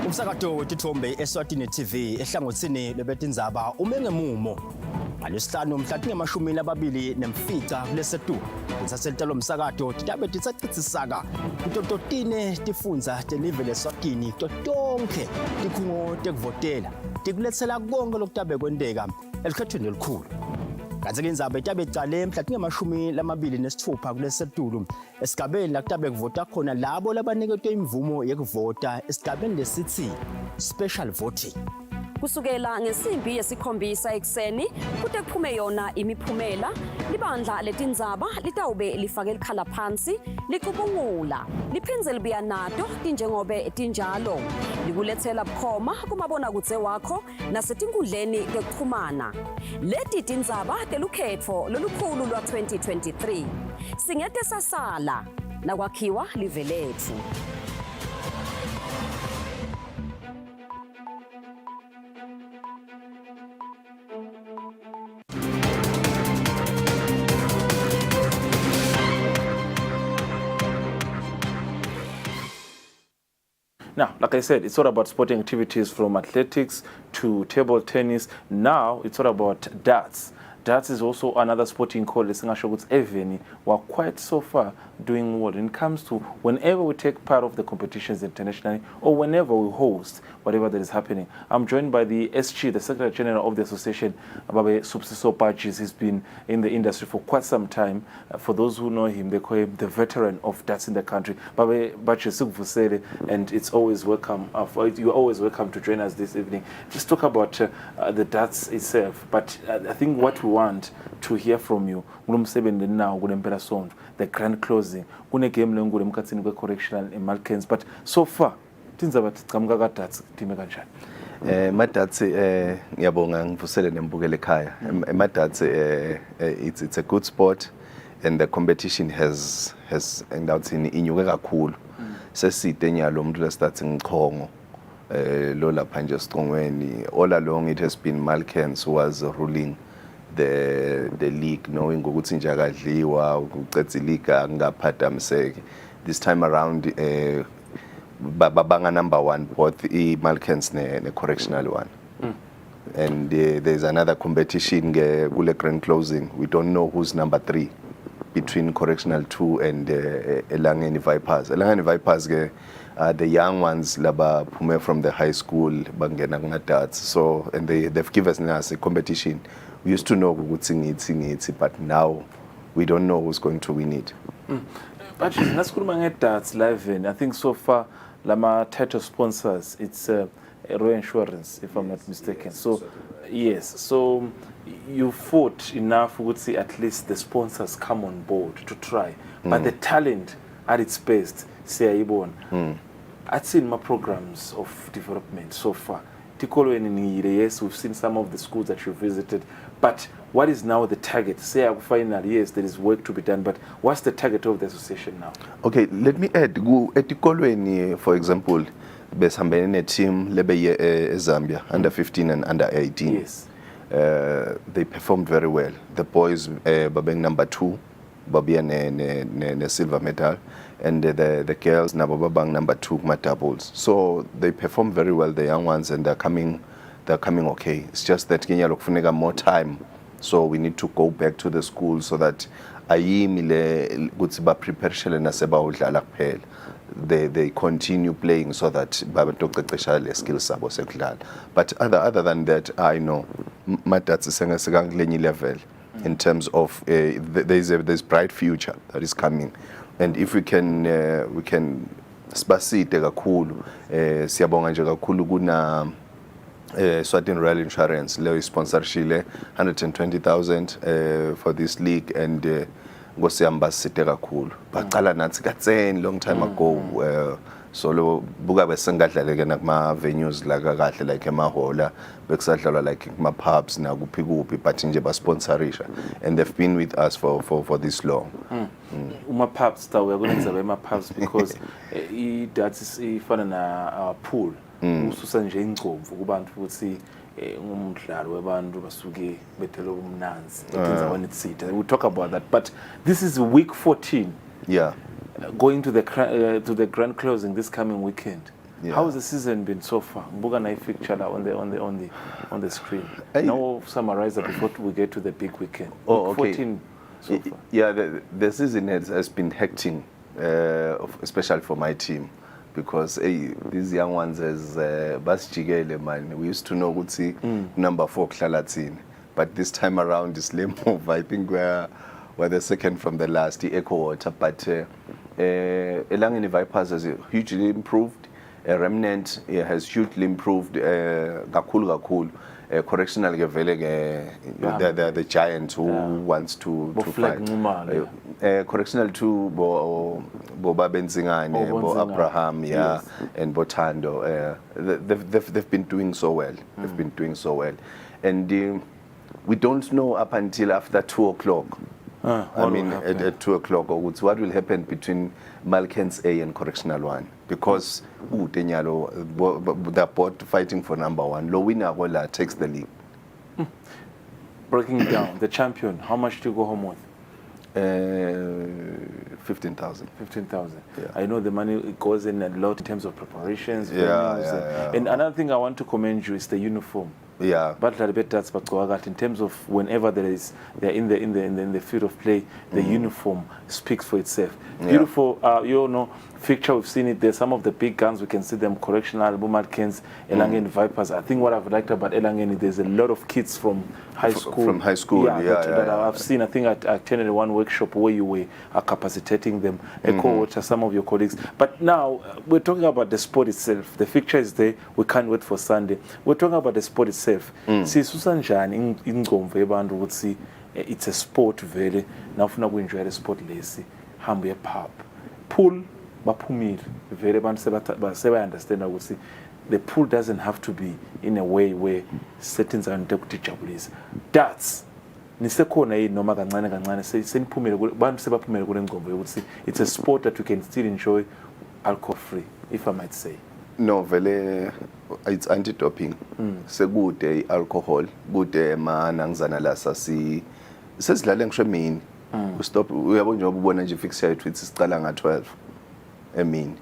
Umsakato wetithombe Eswatini TV ehlangothini lebetindzaba umengemumo ngalesihlanu mhla tinge-27 kulesetu ngisaselitalo msakato titabe titsacitsisaka kutototine tifundza telive leSwatini totonke tikhungo tekuvotela tikuletsela konke lokutabe kwenteka elikhethweni elikhulu. Kanti-ke indzaba itabe icale mhla tinge-26 kulesetulu esigabeni la kutabe kuvota khona labo labaniketwe imvumo yekuvota esigabeni lesithi special voting. Kusukela ngesimbi yesikhombisa ekseni kude kuphume yona imiphumela, libandla letindzaba litawube lifake likhala phansi licubungula liphindze libuya nato tinjengobe tinjalo likulethela bukhoma kumabonakudze wakho nasetinkundleni tekuchumana. Leti tindzaba telukhetfo lolukhulu lwa 2023 singete sasala nakwakhiwa live lethu. Now, like I said, it's all about sporting activities from athletics to table tennis. Now, it's all about darts. Darts is also another sporting call. Even we're quite so far doing what when it comes to whenever we take part of the competitions internationally or whenever we host whatever that is happening. I'm joined by the SG, the Secretary General of the Association, Babe Subsiso Pachis. He's been in the industry for quite some time. For those who know him, they call him the veteran of darts in the country. Babe Pachis, and it's always welcome. You're always welcome to join us this evening. Just talk about the darts itself. But I think what we want to hear from you, now, the grand closing, game correctional in Malkens. But so far, darts Madatsi ngiyabonga ngivusele nembukele ekhaya. Madatsi it's a good sport and the competition has ngawuthini inyuke kakhulu. Seside nyalo umuntu lesithatha ngichongo lo lapha nje sichongweni. All along it has been Malkens who was ruling the league, knowing ukuthi nje akadliwa ucetha league angaphadamiseki. This time around babanga number 1 both Malkens ne correctional one. And there's another competition kule grand closing. We don't know who's number 3 between correctional 2 and Elangeni Vipers. Elangeni Vipers the young ones laba phume from the high school bangena kungadarts. So and they've given us a competition. We used to know ukuthi but now we don't know who's going to win it. But nasikhuluma ngedarts live, I think so far lama title sponsors, it's Royal Insurance, if I'm not mistaken. So yes, so you fought enough, would say at least the sponsors come on board to try. But the talent at its best, say I've seen my programs of development so far. Yes, we've seen some of the schools that you visited, but what is now the target? Say final, yes, there is work to be done, but what's the target of the association now? Okay, let me add. Etikolweni, for example, besihambene ne-team lebeye eZambia, under 15 and under 18. Yes. They performed very well. The boys babeng number 2, babuya ne silver medal, and the girls nabo babang number 2 kuma doubles. So they perform very well, the young ones, and they're coming okay. It's just that Kenya lokufuneka more time. So we need to go back to the school so that ayimile ukuthi ba prepare naseba udlala kuphela. They continue playing so that babetoqeqesha le skills sabo sekudlala. But other than that, I know madatsi sengasekangilenye level in terms of there's bright future that is coming, and if we can spasite kakhulu siyabonga nje kakhulu kuna Eswatini Royal Insurance leyo sponsorship 120,000 for this league, and ngosiyambasite kakhulu baqala nathi katseni long time ago. So lo buka besengadlale ke nakuma venues la kahle like emahola bekusadlalwa like kuma pubs na kuphi kuphi, but nje ba sponsorisha, and they've been with us for this long. Uma pubs ta uyakwenza ema pubs because that's ifana na pool ususa nje ingcomvu kubantu futhi ngumdlalo webantu basuke bethelo kumnanzi ekenza when it's it. We'll talk about that, but this is week 14. Yeah. Going to the grand closing this coming weekend. Yeah. How has the season been so far? Mbuga na picture on the screen. Now summarize it before we get to the big weekend. Oh, okay. 14 so far. Yeah, the season has been hectic, especially for my team, because these young ones as basijikele man. We used to know ukuthi number 4 kuhlala thini, but this time around is lame move. I think we're the second from the last, the Echo Water, but Elangeni Vipers has hugely improved. Remnant has hugely improved. Gakul. Correctional the giant who wants to fight. Correctional to Bo Benzingane, Bo Abraham, yes. And Botando. They've been doing so well. They've been doing so well, and we don't know up until after 2 o'clock. I mean, at 2 o'clock, what will happen between Malkens A and Correctional 1? Because they're both fighting for number 1. Low winner takes the league. Breaking it down, the champion, how much do you go home with? 15,000. 15,000. Yeah. I know the money goes in a lot in terms of preparations. Yeah. And another thing I want to commend you is the uniform. Yeah. But in terms of whenever they're in the field of play, the uniform speaks for itself. Beautiful, fixture, we've seen it. There's some of the big guns, we can see them, Correctional, Bumatkins, Elangeni Vipers. I think what I've liked about Elangeni, there's a lot of kids from high school. From high school, that I've seen. I think I attended one workshop where you were capacitating them, co-watch some of your colleagues. But now, we're talking about the sport itself. The fixture is there, we can't wait for Sunday. We're talking about the sport itself. See, Susanjan, it's a sport, very. Now, if we enjoy the sport, lazy, hambe pub. Pool, bapumir, very I understand. I would say the pool doesn't have to be in a way where settings are teachable. Darts, nisekona hii noma kancane seniphumile bantu sebaphumile kule ngombe ukuthi it's a sport that you can still enjoy alcohol free, if I might say. No, vele it's anti-doping. Sekude alcohol, kude manangzana la sesidlale ngisho emini. Stop uyabona nje ubona nje fixture yethu ithi siqala nga12 emini.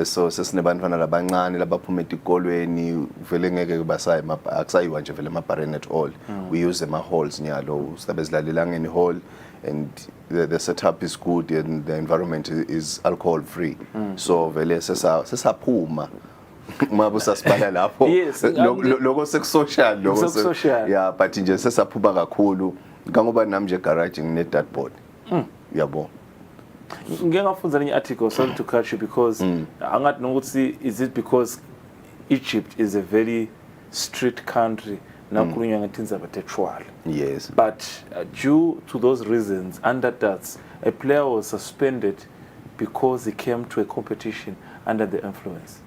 So sesinebantwana labancane labaphuma etikolweni vele ngeke basayi akusayiwa nje vele emabareni at all. We use them halls nyalo sibezlalela ngeni hall, and the setup is good and the environment is alcohol free. So vele sesaphuma mabusa sibala lapho lokho sekusocial lokho yeah, but nje sesaphuma kakhulu ngoba nami nje garage ngine dartboard. Yabo. Ngeke ngafunza lenye article, sorry to catch you, because angathi nokuthi is it because Egypt is a very strict country nakhulunywa ngethinza bathetshwala. Yes. But due to those reasons, under that, a player was suspended because he came to a competition under the influence.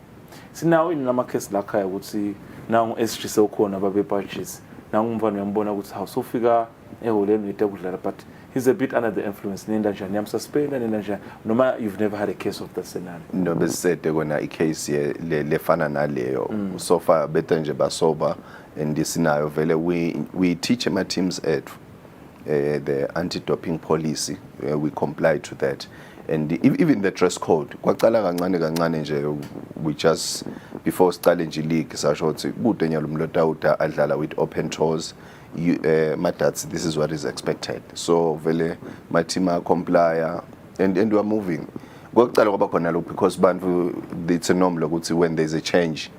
See, now in nama case like I would see now SG so khona babe patches nangumva uyambona ukuthi awusofika eholeni uyedekudlala but he's a bit under the influence nenda njani yamsuspenda nenda njani noma you've never had a case of that scenario. No besede kona icase lefana naleyo so far better nje basoba and sinayo vele we teach my teams at the anti-doping policy we comply to that and even the dress code kwaqala kancane nje we just before siqale nje league sasho ukuthi kude nyalo umlotawuta adlala with open toes matats this is what is expected so vele my team are comply and we are moving kwaqala kwaba khona lo because bantu it's a normal ukuthi when there's a change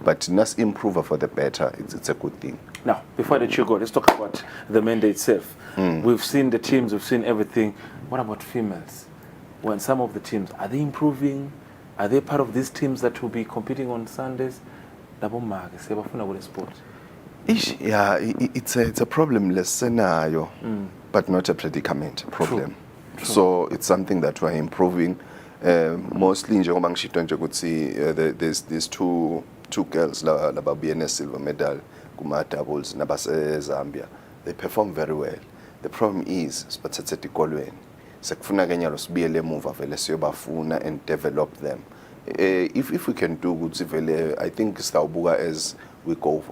but let's improve for the better it's a good thing. Now before I let you go, let's talk about the mandate itself. We've seen the teams, we've seen everything. What about females? When some of the teams, are they improving? Are they part of these teams that will be competing on Sundays? Sport. Yeah, it's a problemless scenario, but not a predicament problem. True. So it's something that we're improving. Mostly in there's these two girls laba BNS silver medal kuma doubles nabase Zambia. They perform very well. The problem is siphathethe tikolweni. Sekufuna ke nyalo sibiyele emuva vele siyobafuna and develop them. If we can do good vele, I think sitawubuka as we go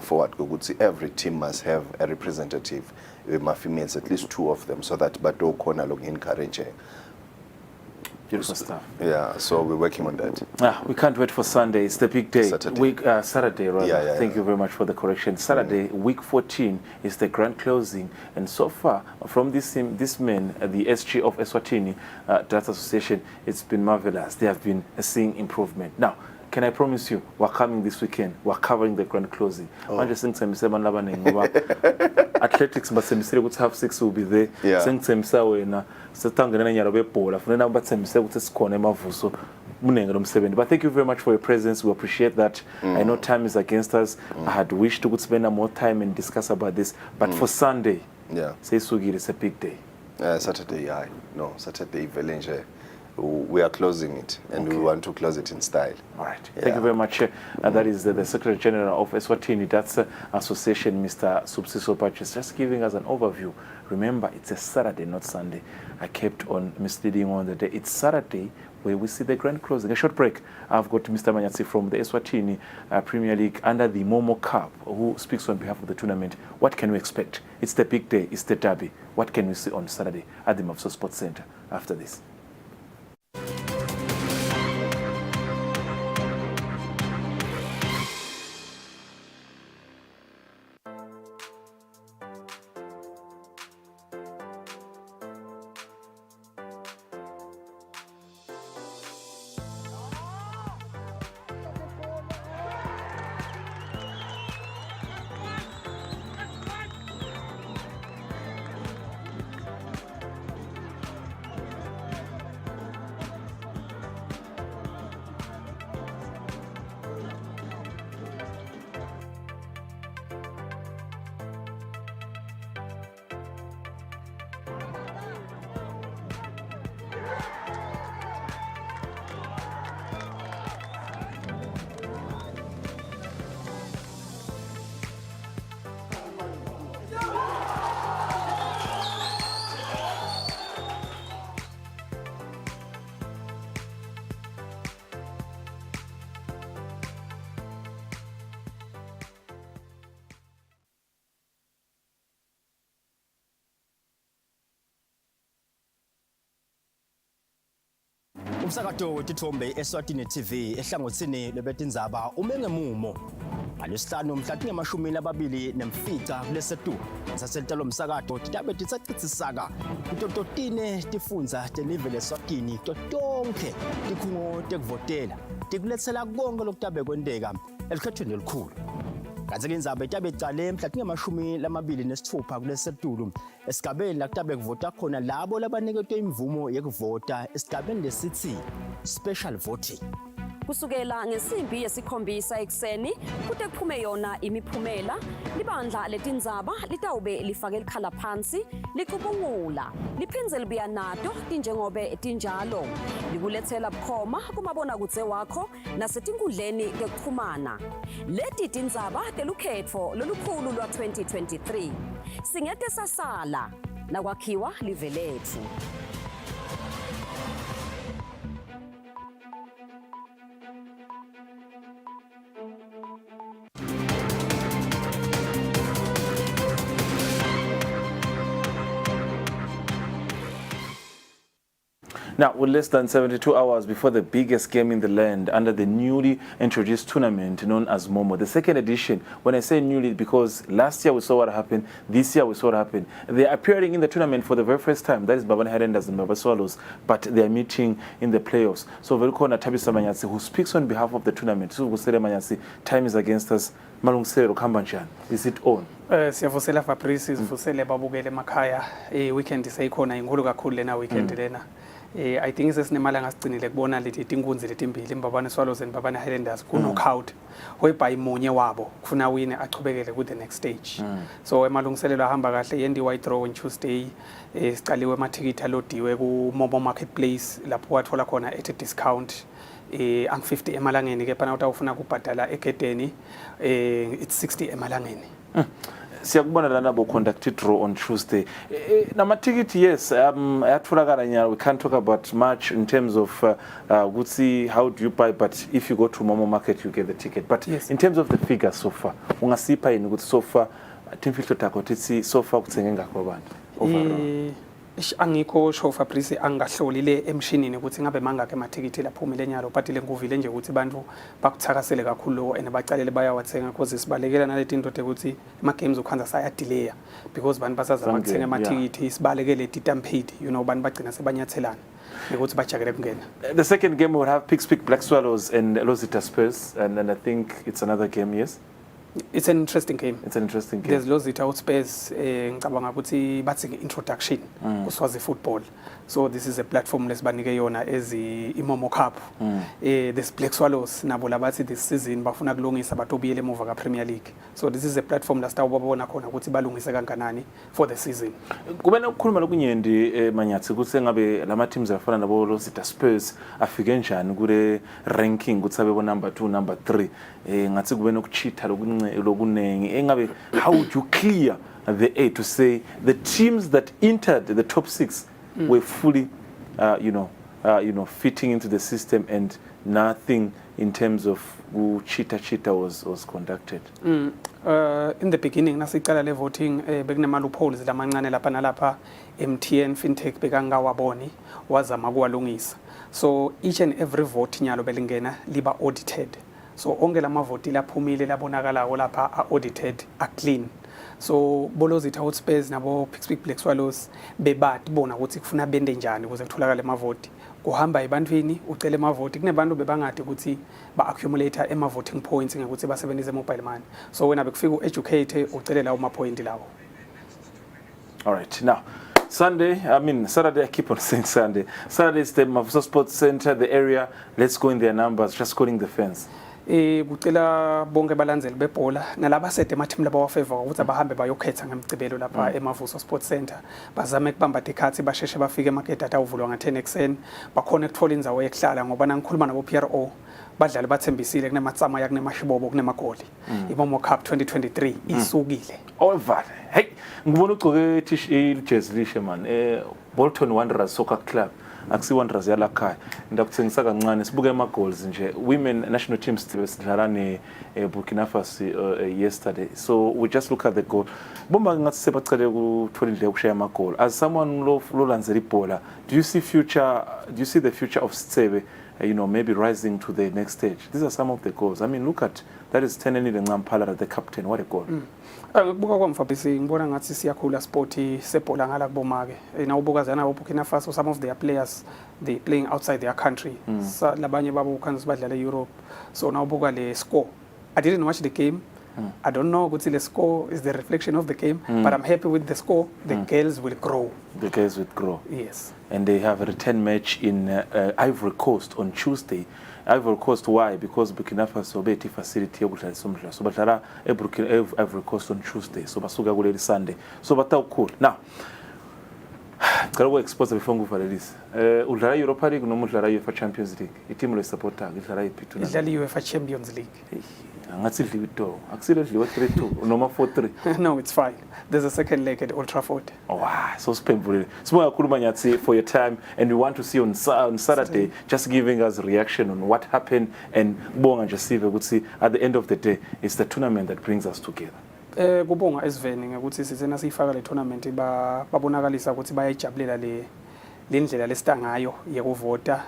forward ukuthi every team must have a representative my females, at least 2 of them, so that bato khona lo encourage. Beautiful stuff. Yeah, so we're working on that. We can't wait for Sunday. It's the big day. Saturday. Saturday, rather. Yeah, Thank you very much for the correction. Saturday, week 14 is the grand closing. And so far, from this men, the SG of Eswatini Data Association, it's been marvelous. They have been seeing improvement. Now, can I promise you, we're coming this weekend. We're covering the grand closing. I just think athletics, but half 6 will be there. Yeah. But thank you very much for your presence. We appreciate that. I know time is against us. I had wished we could spend more time and discuss about this. But for Sunday, say Sugi, it's a big day. Saturday, Saturday, Velenje. We are closing it, and we want to close it in style. All right. Thank you very much. That is the Secretary General of Eswatini, that's Association, Mr. Subsiso Patches, just giving us an overview. Remember, it's a Saturday, not Sunday. I kept on misleading on the day. It's Saturday where we see the grand closing. A short break. I've got Mr. Manyatsi from the Eswatini Premier League under the Momo Cup, who speaks on behalf of the tournament. What can we expect? It's the big day. It's the derby. What can we see on Saturday at the Mafso Sports Center after this? Umsakato wetithombe Eswatini TV ehlangothini lebetindzaba umengemumo ngalesihlanu mhla tinge-27 kulesetu saselitalo msakato titabe titsacitsisaka titototine tifundza telive leswatini totonke tikhungo tekuvotela tikuletsela konke lokutabe kwenteka elikhethweni elikhulu. Kanti-ke indzaba itabe icale mhla tinge-26 kulesetulu esigabeni lakutabe kuvota khona labo labaniketwe imvumo yekuvota esigabeni lesithi special voting. kusukela ngesimbi yesikhombisa ekseni kude kuphume yona imiphumela. Libandla letindzaba litawube lifake likhala phansi licubungula liphindze libuya nato tinjengobe tinjalo likulethela bukhoma kumabonakudze wakho nasetinkundleni tekuchumana. Leti tindzaba telukhetfo lolukhulu lwa 2023 singete sasala nakwakhiwa live letfu. Now, with less than 72 hours before the biggest game in the land under the newly introduced tournament known as Momo, the second edition, when I say newly, because last year we saw what happened, this year we saw what happened. They're appearing in the tournament for the very first time. That is Babane Highlanders and Baba Swallows, but they're meeting in the playoffs. So, Velkona Tabisa Manyasi, who speaks on behalf of the tournament, so Gusere Manyasi, time is against us. Malungsero Kambanchan, is it on? Siyavusela Fabrice, sivusele babukele emakhaya. Weekend seyikhona inkulu kakhulu lena weekend lena. I think sesinemalanga sigcinile kubona leti tinkunzi letimbili imbabane Swallows and Babane Highlanders ku knockout whereby munye wabo kufuna wine achubekele ku the next stage. So emalungiselelo ahamba kahle yendi white draw on Tuesday. Sicaliwe amathikithi alodiwe ku Momo Marketplace lapho wathola khona at a discount. Ang 50 emalangeni ke phana utawufuna kubhadala egedeni it's 60 emalangeni. Siyakubona lana bo conducted draw on Tuesday. Namatikiti yes, ayatholakala nyalo. We can't talk about much in terms of see how do you buy, but if you go to Momo Market you get the ticket. But yes, in terms of the figures so far, ungasipa yini ukuthi so far timfihlo takho tithi so far kuthenge ngakho abantu. Angikho sho Fabrice angahlolile emshinini ukuthi ngabe mangakhe amathikithi laphumile nyalo, but lenguvile nje ukuthi abantu bakuthakasele kakhulu and bacalele bayawathenga because sibalekela naleti into ukuthi ama games ukhanza saya delay because abantu basaza bakuthenga amathikithi sibalekele itampede, you know, abantu bagcina sebanyathelana ukuthi bajakele kungena. The second game will have Pigs Black Swallows and Lozita Spurs, and then I think it's another game, yes. It's an interesting game. It's an interesting game. There's Lozita Spurs ngicabanga ukuthi bathi introduction kuswazi football. So this is a platform lesibanike yona as iMomo Cup. This Black Swallows nabo labathi this season bafuna kulungisa batobiyele emuva ka Premier League. So this is a platform la sitawubona khona ukuthi balungise kanganani for the season. Kube ukukhuluma lokunyendi Manyathi ukuthi ngabe lama teams afana nabo Lozita Spurs afike njani kule ranking ukuthi abe number 2 number 3 ngathi kube nokuchitha lokunengi engabe how would you clear the A to say the teams that entered the top 6 were fully fitting into the system and nothing in terms of cheetah was conducted? In the beginning nasicala le voting bekunema loopholes lamancane lapha nalapha MTN FinTech bekangawaboni wazama kuwalungisa. So each and every vote nyalo belingena liba audited. So onke lama vote laphumile labonakala lapha a audited a clean. So Lozita Spurs nabo Pigs Black Swallows bebathi bona ukuthi kufuna bende njani ukuze kutholakale amavoti kuhamba ebantwini ucela amavoti kunebantu bebangathi ukuthi ba accumulate ema voting points ngokuthi basebenzise mobile money. So wena bekufika ueducate ucela lawo ma point lawo. All right, now Saturday, I keep on saying Sunday. Saturday is the Mavuso Sports Center, the area. Let's go in their numbers, just calling the fans. Kucela bonke balandzeli bebhola nalaba sede emateam laba wafavor ukuthi abahambe bayokhetha ngemcibelo lapha eMavuso Sports Center bazame ukubamba ikhathi basheshe bafike emarket atawuvulwa nga10 ekseni bakhona ukuthola indzawo yokuhlala ngoba nangikhuluma nabo PRO badlali bathembisile kunematsama yakunemashibobo kunemagoli iMomo Cup 2023 isukile over. Hey, ngibona ugcoke ijersey lishe man Bolton Wanderers Soccer Club akusi Wanderers yalakhaya ndakuthengisa kancane sibuke ama goals nje women national teams sidlala ne Burkina Faso yesterday, so we just look at the goal bomba ngathi sebacele ukuthola indlela yokushaya ama goal. As someone lo landzela ibhola, do you see the future of Sitsebe maybe rising to the next stage? These are some of the goals. I mean, look at that is Tenenile Ngampala, the captain. What a goal. Ukubuka kwami Fabrice ngibona ngathi siyakhula sport sebhola ngala kubomake nawubuka zana Burkina Faso, some of their players they playing outside their country. Labanye babo ukhanza badlala eEurope. So nawubuka le score, I didn't watch the game. I don't know what the score is the reflection of the game, but I'm happy with the score. The girls will grow. The girls will grow. Yes. And they have a return match in Ivory Coast on Tuesday. Ivory Coast. Why? Because Burkina Faso beti facility yokudlalisa umdlalo. So badlala Ivory Coast on Tuesday. So basuka kuleli Sunday. So batawukhula. Now, ngicela expose before ngivalelise. Udlala Europa League noma udlala UEFA Champions League. I-team lo supporta idlala iphi tuna? Idlala UEFA Champions League. Angathi idliwe to. Akusile idliwe 3-2 noma 4-3. No, it's fine. There's a second leg at Old Trafford. Oh, wow, so spembulile. Sibonga kakhulu Manyathi for your time, and we want to see you on Saturday just giving us a reaction on what happened, and bonga nje sive ukuthi at the end of the day it's the tournament that brings us together. Kubonga esiveni ngokuthi sizena siyifaka le tournament babonakalisa ukuthi bayayijabulela le ndlela lesita ngayo yekuvota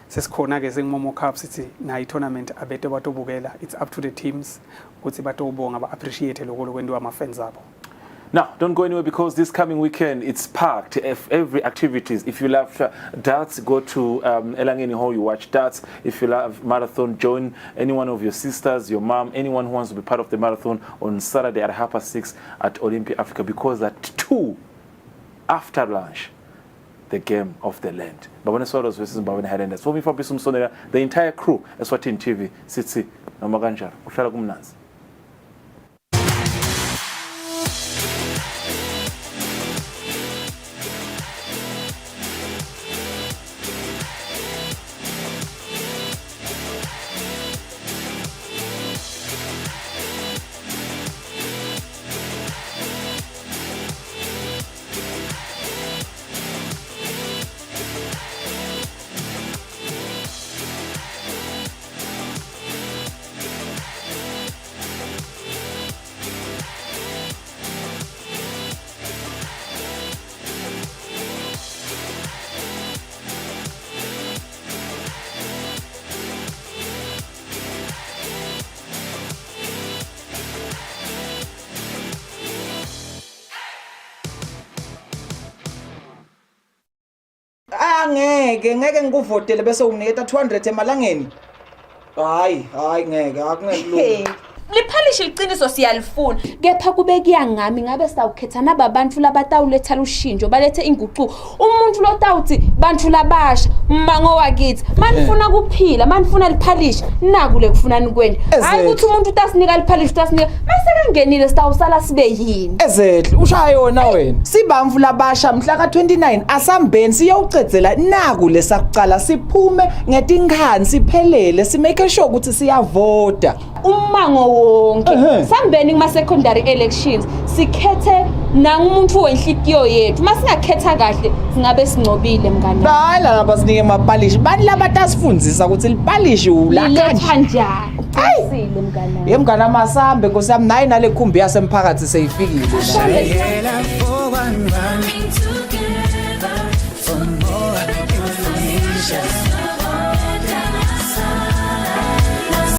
sesikhona ke sengimomo cup sithi na i-tournament abete batobukela. It's up to the teams ukuthi batobonga ba appreciate lokho lokwenziwa ama fans abo. Now, don't go anywhere because this coming weekend it's packed. Every activities. If you love darts, go to Elangeni Hall. You watch darts. If you love marathon, join any one of your sisters, your mom, anyone who wants to be part of the marathon on Saturday at 6:30 at Olympia Africa. Because at 2 after lunch, the game of the land. Babone Swallows versus Babone Highlanders. For me, for Bisum Sonera, the entire crew, Eswatini TV, Sitsi, Namaganjar, Ushala Kumnaz. Ngeke ngikuvotele bese unginiketa 200 emalangeni. Hayi ngeke akungelula. Liphalishe iqiniso siyalifuna kepha kube kuyangami ngabe sawukhetha nabantu labatawuletha lushinjo balethe inguquko umuntu lotawuthi bantu labasha mango wakithi manifuna kuphila manifuna liphalishe naku lekufunani kweni hayi ukuthi umuntu utasinika liphalishe utasinika maseka ngenile sitawusala sibe yini Ezehle ushaya yona wena sibamvu labasha mhla ka29 asambeni siyowucedzela naku lesakucala siphume ngetinkhani siphelele simake sure ukuthi siyavota umango wonke sambeni kuma secondary elections sikhethe nangumuntu wenhlitiyo yethu masingakhetha kahle singabe singcobile mngani hayi laba sinike amapalishi bani labatasifundisa ukuthi lipalishi uletha njani ayisile mngani yemngani amasambe nkosiyami nayi nale khumbi yasemphakathi seyifikile Together for more information.